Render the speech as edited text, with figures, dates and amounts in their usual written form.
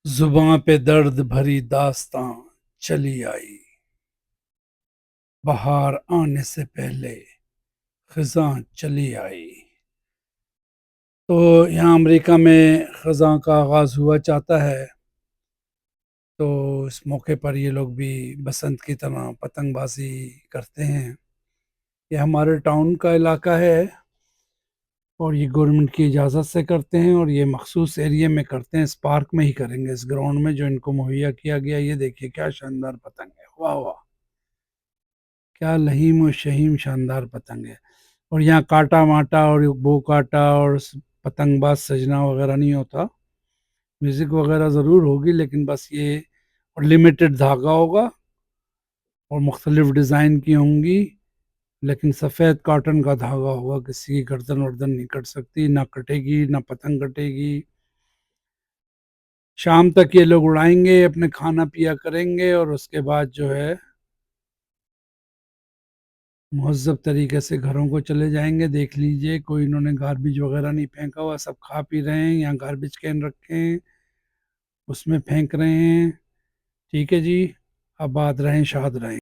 زباں پہ درد بھری داستاں چلی آئی، بہار آنے سے پہلے خزاں چلی آئی۔ تو یہاں امریکہ میں خزاں کا آغاز ہوا چاہتا ہے، تو اس موقع پر یہ لوگ بھی بسنت کی طرح پتنگ بازی کرتے ہیں۔ یہ ہمارے ٹاؤن کا علاقہ ہے اور یہ گورنمنٹ کی اجازت سے کرتے ہیں، اور یہ مخصوص ایریے میں کرتے ہیں، اس پارک میں ہی کریں گے، اس گراؤنڈ میں جو ان کو مہیا کیا گیا۔ یہ دیکھیے کیا شاندار پتنگ ہے، واہ واہ، کیا لہیم و شہیم شاندار پتنگ ہے۔ اور یہاں کاٹا ماٹا اور بو کاٹا اور پتنگ باز سجنا وغیرہ نہیں ہوتا، میوزک وغیرہ ضرور ہوگی، لیکن بس یہ اور لمیٹڈ دھاگا ہوگا اور مختلف ڈیزائن کی ہوں گی، لیکن سفید کاٹن کا دھاگا ہوگا، کسی کی گردن وردن نہیں کٹ سکتی، نہ کٹے گی، نہ پتنگ کٹے گی۔ شام تک یہ لوگ اڑائیں گے، اپنے کھانا پیا کریں گے، اور اس کے بعد جو ہے مہذب طریقے سے گھروں کو چلے جائیں گے۔ دیکھ لیجئے کوئی انہوں نے گاربیج وغیرہ نہیں پھینکا ہوا، سب کھا پی رہے ہیں، یہاں گاربیج کین رکھے ہیں اس میں پھینک رہے ہیں۔ ٹھیک ہے جی، آباد رہیں، شاد رہیں۔